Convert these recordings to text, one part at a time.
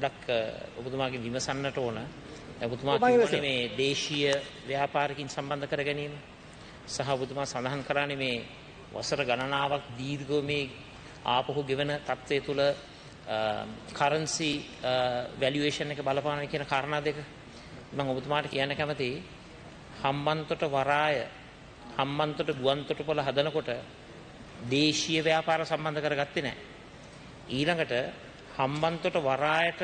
ගොඩක් ඔබතුමාගේ විමසන්නට ඕන. ඔබතුමා කියවනේ මේ දේශීය ව්‍යාපාරිකින් සම්බන්ධ කර ගැනීම සහ ඔබතුමා සඳහන් කරන්නේ මේ වසර ගණනාවක් දීර්ඝව මේ ආපහු ගෙවන තත්ත්වය තුළ කරන්සි වැලියුේෂන් එක බලපාන කියන කාරණා දෙක මම ඔබතුමාට කියන්න කැමතියි. හම්බන්තොට වරාය හම්බන්තොට ගුවන්තොටුපළ හදනකොට දේශීය ව්‍යාපාර සම්බන්ධ කරගත්තේ නැහැ. ඊළඟට හම්බන්තොට වරායට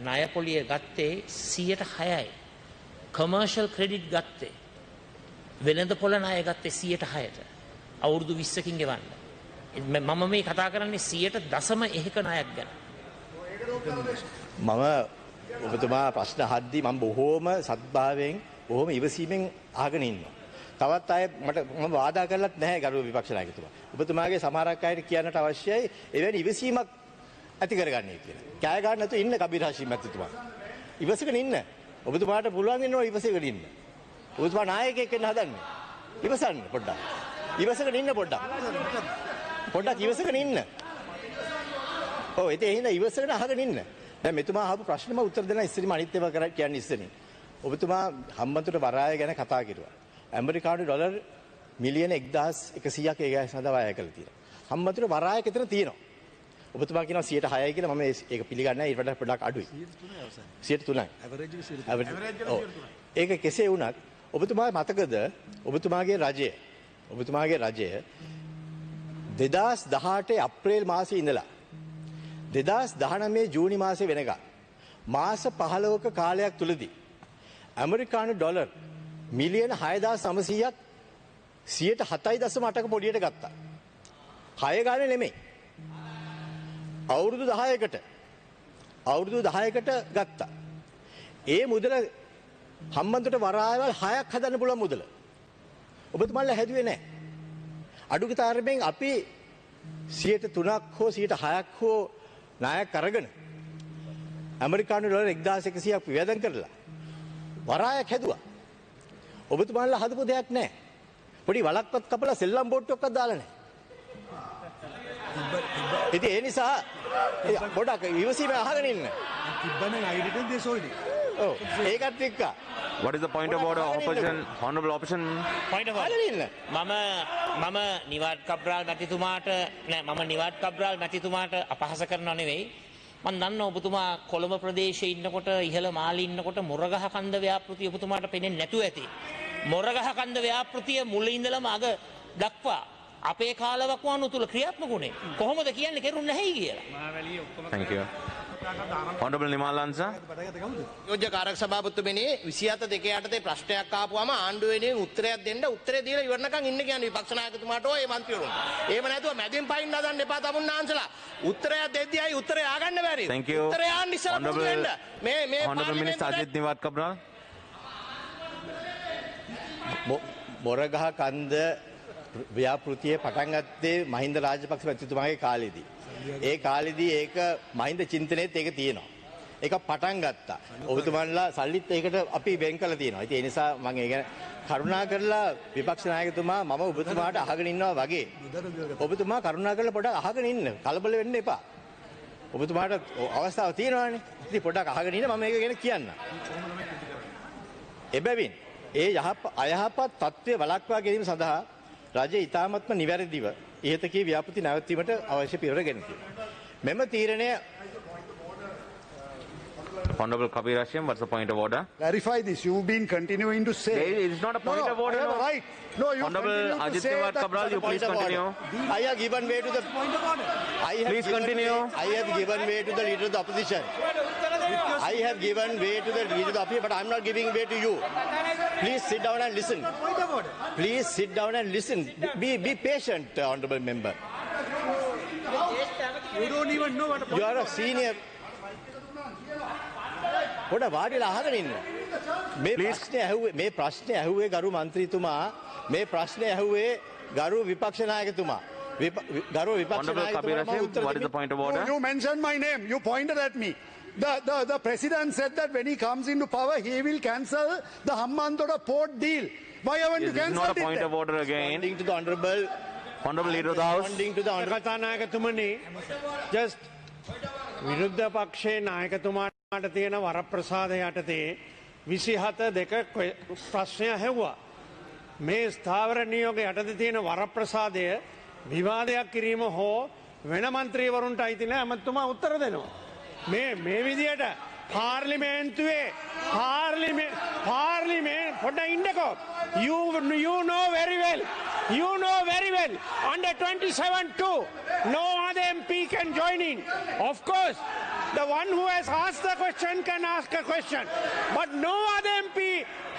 ණය පොලිය ගත්තේ 6%යි. කමර්ෂල් ක්‍රෙඩිට් ගත්තේ වෙළඳ පොළ ණය ගත්තේ 6%ට. අවුරුදු 20කින් ගෙවන්න. මම මේ කතා කරන්නේ 0.1ක ණයක් ගැන. මම ඔබතුමා ප්‍රශ්න අහද්දී මම බොහෝම සත්භාවයෙන් බොහෝම ඉවසීමෙන් අහගෙන ඉන්නවා. තවත් අය මම වාදා කරලත් නැහැ ගරු විපක්ෂ නායකතුමා. ඔබතුමාගේ සමහරක් අයට කියන්නට අවශ්‍යයි එවැනි ඉවසීමක් ඇති කරගන්නේ කියලා. කෑ ගන්න නැතුව ඉන්න කබීර් හෂීම් මැතිතුමා. ඉවසගෙන ඉන්න. ඔබතුමාට පුළුවන් වෙනවා ඉවසගෙන ඉන්න. ඔබතුමා නායකයෙක් වෙන්න හදන්නේ. ඉවසන්න පොඩ්ඩක්. ඉවසගෙන ඉන්න පොඩ්ඩක්. පොඩ්ඩක් ඉවසගෙන ඉන්න. ඔව් ඉතින් එහෙනම් ඉවසගෙන අහගෙන ඉන්න. දැන් මෙතුමා අහපු ප්‍රශ්නෙම උත්තර දෙන්න ඉස්සෙල්ලාම අනිත් ඒවා කරා කියන්නේ ඉස්සෙල්ලින්. ඔබතුමා හම්බන්තොට වරාය ගැන කතා කරුවා. ඇමරිකානු ඩොලර් මිලියන 1100ක් ඒ ගාය සඳහා වැය කළා තියෙනවා. හම්බන්තොට වරාය කෙතන තියෙනවා. ඔබතුමා කියනවා 6%යි කියලා මම ඒක පිළිගන්නේ නැහැ. ඊට වඩා පොඩ්ඩක් අඩුයි. 3%යි. ඇවරේජ් ඔව්. ඒක කෙසේ වුණත් ඔබතුමා මතකද ඔබතුමාගේ රජය 2018 අප්‍රේල් මාසයේ ඉඳලා 2019 ජූනි මාසයේ වෙනකම් මාස 15ක කාලයක් තුලදී ඇමරිකානු ඩොලර් මිලියන 6900ක් 7.8ක පොඩියට ගත්තා. 6 ගානේ නෙමෙයි. අවුරුදු 10කට ගත්තා. ඒ මුදල හම්බන්තොට වරායවල් 6ක් හදන්න පුළුවන් මුදල. ඔබතුමාලා හැදුවේ නැහැ. අඩුගේ තරමෙන් අපි 3% හෝ 6% හෝ ණයක් අරගෙන ඇමරිකානු ඩොලර් 1100ක් වියදම් කරලා වරායක් හැදුවා. ඔබතුමාලා හදපු දෙයක් නැහැ. පොඩි වලක්වත් කපලා සෙල්ලම් බෝට්ටුවක්වත් දාලා නැහැ. ඉතින් ඒ නිසා පොඩක් ඉවසීමෙන් අහගෙන ඉන්න. ඔව් ඒකත් එක්ක. What is the point of order, opposition, honorable opposition? Point of order. මම නිවාඩ් කබ්‍රාල් මැතිතුමාට නෑ මම නිවාඩ් කබ්‍රාල් මැතිතුමාට අපහාස කරනව නෙවෙයි. මම දන්නවා ඔබතුමා කොළඹ ප්‍රදේශයේ ඉන්නකොට ඉහළ මාළේ ඉන්නකොට මොරගහ කන්ද ව්‍යාපෘතිය ඔබතුමාට පේන්නේ නැතුව ඇති. මොරගහ කන්ද ව්‍යාපෘතිය මුල ඉඳලම අග දක්වා අපේ කාලවකවානු තුල ක්‍රියාත්මක වුණේ. කොහොමද කියන්නේ කෙරුන්නේ නැහැ කියලා. Thank you. Honorable Nimal Lanza. යෝජ්‍ය කාරක සභාපතිතුමනි 27 2 ප්‍රශ්නයක් ආපුවම ආණ්ඩුව වෙනුවෙන් උත්තරයක් දෙන්න උත්තරේ දීලා ඉවරනකම් ඉන්න කියන්නේ විපක්ෂ නායකතුමාට ඒ මන්ත්‍රීවරුන්ට. එහෙම නැතුව මැදින් පයින් නදන්න එපා තමුන්නාන්සලා. උත්තරයක් දෙද්දී අය උත්තරේ ආගන්න බැරි. Thank you. උත්තරේ ආන්න ඉස්සර පුරුදු වෙන්න. මේ Honorable Minister Ajit Niwad Kabral. මොරගහ කන්ද ව්‍යාපෘතිය පටන් ගත්තේ මහින්ද රාජපක්ෂ මැතිතුමාගේ කාලෙදී. ඒ කාලෙදී ඒක මහින්ද චින්තනයේත් ඒක තියෙනවා. ඒක පටන් ගත්තා. ඔබතුමන්ලා සල්ලිත් ඒකට අපි වෙන් කළා තියෙනවා. ඉතින් ඒ නිසා මම ඒ ගැන කරුණා කරලා විපක්ෂ නායකතුමා මම ඔබතුමාට අහගෙන ඉන්නවා වගේ. ඔබතුමා කරුණා කරලා පොඩ්ඩක් අහගෙන ඉන්න. කලබල වෙන්න එපා. ඔබතුමාට අවස්ථාව තියෙනවානේ. ඉතින් පොඩ්ඩක් අහගෙන ඉන්න මම ඒක ගැන කියන්න. එබැවින් ඒ අයහපත් තත්ත්වය වළක්වා ගැනීම සඳහා රජය ඉතාමත්ම නිවැරදිව ඉහත කී ව්‍යාපෘති නැවැත්වීමට අවශ්‍ය පියවර ගෙන තියෙනවා. මෙම තීරණය Honorable Kabir Hashim, what's the point of order? Clarify this. You've been continuing to say. It is not a point of order. No. Right. No, you Honorable Ajit Niwad Kabral, you please continue. I have given way to the point of order. Please continue. I have given way to the leader of the opposition. I have given way to the leader of the opposition, but I'm not giving way to you. Please sit down and listen. Please sit down and listen. Be patient, honorable member. You don't even know what a You are a senior. පොඩ වාඩිලා අහගෙන ඉන්න. මේ ප්‍රශ්නේ ඇහුවේ ගරු මන්ත්‍රීතුමා මේ ප්‍රශ්නේ ඇහුවේ ගරු විපක්ෂ නායකතුමා. ගරු විපක්ෂ නායකතුමා what is the point of order? You mentioned my name. You pointed at me. The president said that when he comes into power, he will cancel the Hambantota port deal. Why haven't you cancelled it? This is not a point of order again. Responding to the honorable leader of the house. Responding to the honorable කතානායකතුමනි just විරුද්ධ පක්ෂයේ නායකතුමාට තියෙන වරප්‍රසාදය යටතේ 27-2 ප්‍රශ්නය ඇහුවා. මේ ස්ථාවර නියෝග යටතේ තියෙන වරප්‍රසාදය විවාදයක් කිරීම හෝ වෙන මන්ත්‍රීවරුන්ට අයිති නැහැ. ඇමතුමා උත්තර දෙනවා. මේ විදියට පාර්ලිමේන්තුවේ පොඩ්ඩක් ඉන්නකෝ. You know very well under 27(2) no other MP can join in. Of course the one who has asked the question can ask a question, but no other MP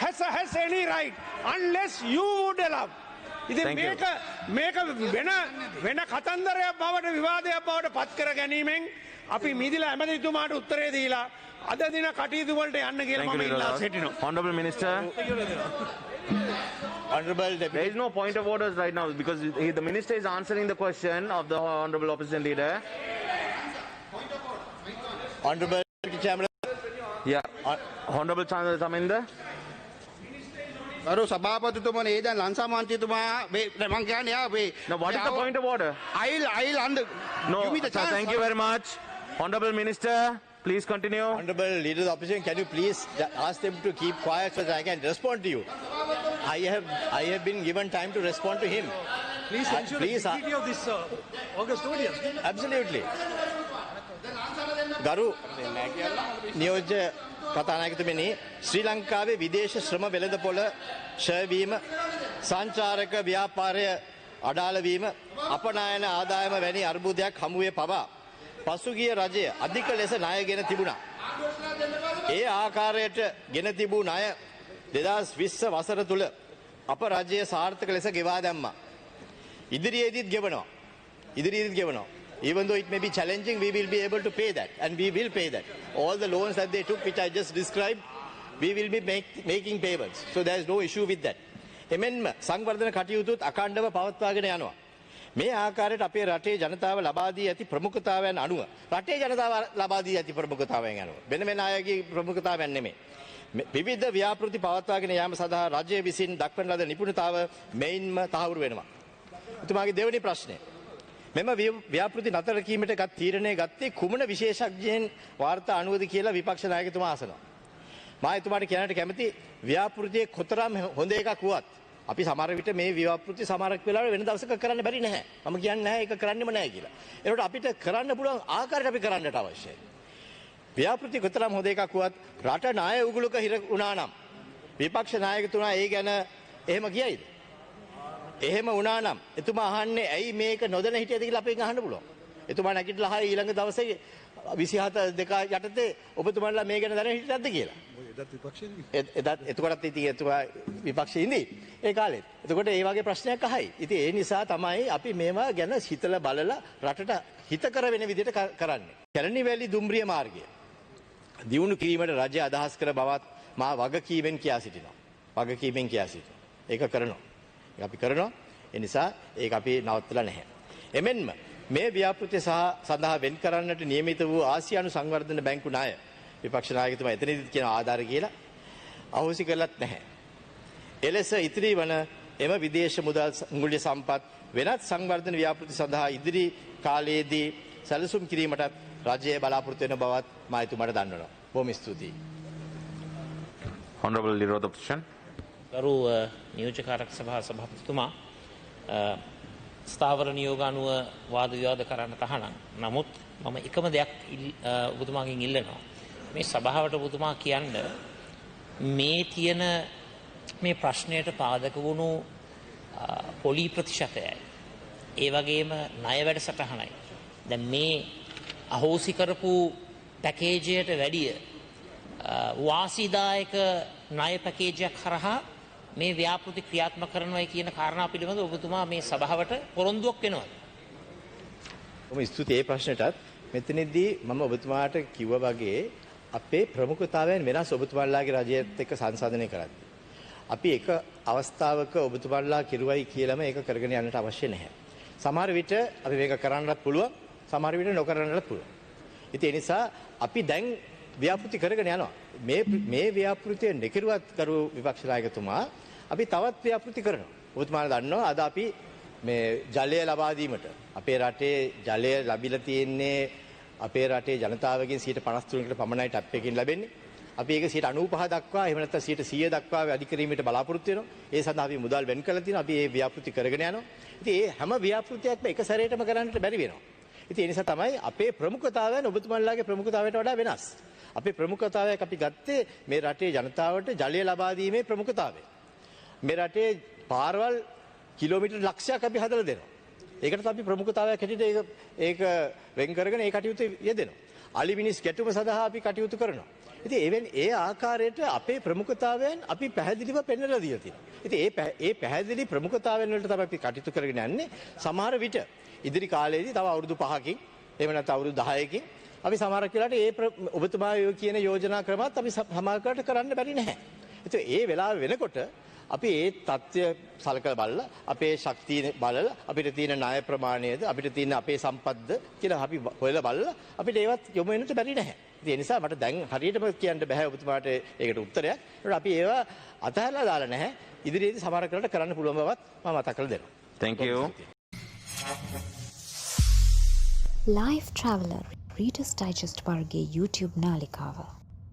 has any right unless you would allow. ඉතින් මේක වෙන කතන්දරයක් බවට විවාදයක් බවට පත් කර ගැනීමෙන් අපි මිදිලා ඇමතිතුමාට උත්තරේ දීලා අද දින කටයුතු වලට යන්න කියලා මම ඉල්ලා සිටිනවා. Honorable Minister. Honorable Deputy. There is no point of orders right now because the minister is answering the question of the honorable opposition leader. Honorable Deputy Chairman. Yeah. Honorable Chandra Thaminda. අර සභාපතිතුමනි ඒ දැන් ලංසා මන්ත්‍රීතුමා මම කියන්නේ Now what is the point of order? I'll under No, sir, thank you very much. Honorable Minister, please continue. Honorable Leader of the Opposition, can you please ask them to keep quiet so that I can respond to you? I have been given time to respond to him. Please ensure the integrity of this August audience. Absolutely. ගරු නියෝජ්‍ය කතානායකතුමනි, ශ්‍රී ලංකාවේ විදේශ ශ්‍රම වෙළඳපොළ ක්ෂයවීම, සංචාරක ව්‍යාපාරය අඩාල වීම, අපනායන ආදායම වැනි අර්බුදයක් හමුවේ පවා පසුගිය රජය අධික ලෙස ණය ගෙන තිබුණා. ඒ ආකාරයට ගෙන තිබූ ණය 2020 වසර තුල අප රජය සාර්ථක ලෙස ගෙවා දැම්මා. ඉදිරියේදීත් ගෙවනවා. Even though it may be challenging, we will be able to pay that, and we will pay that. All the loans that they took, which I just described, we will be making payments. So there is no issue with that. එමෙන්ම සංවර්ධන කටයුතුත් අඛණ්ඩව පවත්වාගෙන යනවා. මේ ආකාරයට අපේ රටේ ජනතාව ලබා දී ඇති ප්‍රමුඛතාවයන් අනුව රටේ ජනතාව ලබා දී ඇති ප්‍රමුඛතාවයන් අනුව වෙන අයගේ ප්‍රමුඛතාවයන් නෙමෙයි. විවිධ ව්‍යාපෘති පවත්වාගෙන යාම සඳහා රජය විසින් දක්වන ලද නිපුණතාව මෙයින්ම තහවුරු වෙනවා. එතුමාගේ දෙවෙනි ප්‍රශ්නය. මෙම ව්‍යාපෘති නතර කීමට ගත් තීරණය ගත්තේ කුමන විශේෂඥයන් වාර්තා අනුවද කියලා විපක්ෂ නායකතුමා අසනවා. මා එතුමාට කියන්නට කැමති ව්‍යාපෘතියේ කොතරම් හොඳ එකක් වුවත් අපි සමහර විට මේ ව්‍යාපෘති සමහරක් වෙලාවට වෙන දවසක කරන්න බැරි නැහැ. මම කියන්නේ නැහැ ඒක කරන්නෙම නැහැ කියලා. ඒකට අපිට කරන්න පුළුවන් ආකාරයට අපි කරන්නට අවශ්‍යයි. ව්‍යාපෘති කොතරම් හොඳ එකක් වුවත් රට ණය උගුලක හිර වුණා නම් විපක්ෂ නායකතුමා ඒ ගැන එහෙම කියයිද? එහෙම වුණා නම් එතුමා අහන්නේ ඇයි මේක නොදැන හිටියද කියලා අපෙන් අහන්න පුළුවන්. එතුමා නැගිටලා හරි ඊළඟ දවසේ 27 යටතේ ඔබතුමාලා මේ ගැන දැන හිටියද කියලා. එතකොටත් ඉතින් එතුමා විපක්ෂයේ ඉඳි ඒ කාලෙත්. එතකොට ඒ වගේ ප්‍රශ්නයක් අහයි. ඉතින් ඒ නිසා තමයි අපි මේවා ගැන හිතලා බලලා රටට හිතකර වෙන විදිහට කරන්නේ. කැලණි වැලි දුම්රිය මාර්ගය දියුණු කිරීමට රජය අදහස් කර බවත් මා වගකීමෙන් කියා සිටිනවා. ඒක කරනවා. අපි කරනවා. ඒ නිසා ඒක අපි නවත්තලා නැහැ. එමෙන්ම මේ ව්‍යාපෘතිය සඳහා වෙන් කරන්නට නියමිත වූ ආසියානු සංවර්ධන බැංකු ණය විපක්ෂ නායකතුමා එතනදිත් කියන ආධාර කියලා අහෝසි කරලත් නැහැ. එලෙස ඉතිරි වන එම විදේශ මුදල් මූල්‍ය සම්පත් වෙනත් සංවර්ධන ව්‍යාපෘති සඳහා ඉදිරි කාලයේදී සැලසුම් කිරීමට රජය බලාපොරොත්තු වෙන බවත් මා එතුමාට දන්වනවා. බොහොම ස්තුතියි. Honorable Leader of the Opposition. ගරු නියෝජකාරක සභා සභාපතිතුමා ස්ථාවර නියෝග අනුව වාද විවාද කරන්න තහනම්. නමුත් මම එකම දෙයක් ඔබතුමාගෙන් ඉල්ලනවා. මේ සභාවට ඔබතුමා කියන්න මේ තියෙන මේ ප්‍රශ්නයට පාදක වුණු පොලි ප්‍රතිශතයයි. ඒ වගේම ණය වැඩසටහනයි. දැන් මේ අහෝසි කරපු පැකේජයට වැඩිය වාසිදායක ණය පැකේජයක් හරහා මේ ව්‍යාපෘති ක්‍රියාත්මක කරනවායි කියන කාරණා පිළිබඳව ඔබතුමා මේ සභාවට පොරොන්දුවක් වෙනවද? ඔබ ස්තුතියි මේ ප්‍රශ්නටත්. මෙතනදී මම ඔබතුමාට කිව්වා වගේ අපේ ප්‍රමුඛතාවයන් වෙනස් ඔබතුමාලාගේ රජයත් එක්ක සංසන්දනය කරද්දී. අපි එක අවස්ථාවක ඔබතුමාලා කිරුවයි කියලාම ඒක කරගෙන යන්නට අවශ්‍ය නැහැ. සමහර විට අපි මේක කරන්නත් පුළුවන්, සමහර විට නොකරන්නත් පුළුවන්. ඉතින් ඒ නිසා අපි දැන් ව්‍යාපෘති කරගෙන යනවා. මේ ව්‍යාපෘතිය නිකිරුවත් කරු විපක්ෂ නායකතුමා අපි තවත් ව්‍යාපෘති කරනවා. ඔබතුමාලා දන්නවා අද අපි මේ ජලය ලබා දීමට අපේ රටේ ජලය ලැබිලා තියෙන්නේ අපේ රටේ ජනතාවගෙන් 53%කට පමණයි ටැප් එකකින් ලැබෙන්නේ. අපි ඒක 95% දක්වා එහෙම නැත්නම් 100% දක්වා වැඩි කිරීමට බලාපොරොත්තු වෙනවා. ඒ සඳහා අපි මුදල් වෙන් කරලා තියෙනවා. අපි මේ ව්‍යාපෘති කරගෙන යනවා. ඉතින් මේ හැම ව්‍යාපෘතියක්ම එක සැරේටම කරන්නට බැරි වෙනවා. ඉතින් ඒ නිසා තමයි අපේ ප්‍රමුඛතාවයන් ඔබතුමන්ලාගේ ප්‍රමුඛතාවයට වඩා වෙනස්. අපේ ප්‍රමුඛතාවයක් අපි ගත්තේ මේ රටේ ජනතාවට ජලය ලබා දීමේ ප්‍රමුඛතාවය. මේ රටේ පාරවල් කිලෝමීටර් ලක්ෂයක් අපි හදලා දෙනවා. ඒකට අපි ප්‍රමුඛතාවයක් හැටියට ඒක වෙන් කරගෙන ඒ කටයුතු යෙදෙනවා. අලි මිනිස් ගැටුම සඳහා අපි කටයුතු කරනවා. ඉතින් ඒ ආකාරයට අපේ ප්‍රමුඛතාවයන් අපි පැහැදිලිව පෙන්වලා දීලා තියෙනවා. ඉතින් ඒ පැහැදිලි ප්‍රමුඛතාවයන් වලට තමයි අපි කටයුතු කරගෙන යන්නේ. සමහර විට ඉදිරි කාලයේදී තව අවුරුදු 5කින් එහෙම නැත්නම් අවුරුදු 10කින් අපි සමහර වෙලාවට ඔබතුමා කියන යෝජනා ක්‍රමات අපි සමාජයට කරන්න බැරි නැහැ. ඉතින් ඒ වෙලාව වෙනකොට අපි ඒ தත්ත්වය සලකලා බලලා අපේ ශක්තිය බලලා අපිට තියෙන ණය ප්‍රමාණයද අපිට තියෙන අපේ සම්පත්ද කියලා අපි හොයලා බලලා අපිට ඒවත් යොමු වෙන්නට බැරි නැහැ. ඉතින් ඒ නිසා මට දැන් හරියටම කියන්න බෑ ඔබතුමාට ඒකට උත්තරයක්. ඒකට අපි ඒවා අතහැරලා දාලා නැහැ. ඉදිරියේදී සමහර කරලා කරන්න පුළුවන් බවත් මම මතක් කරලා දෙනවා. Thank you. Life Traveller Reader's Digest වර්ගයේ YouTube නාලිකාව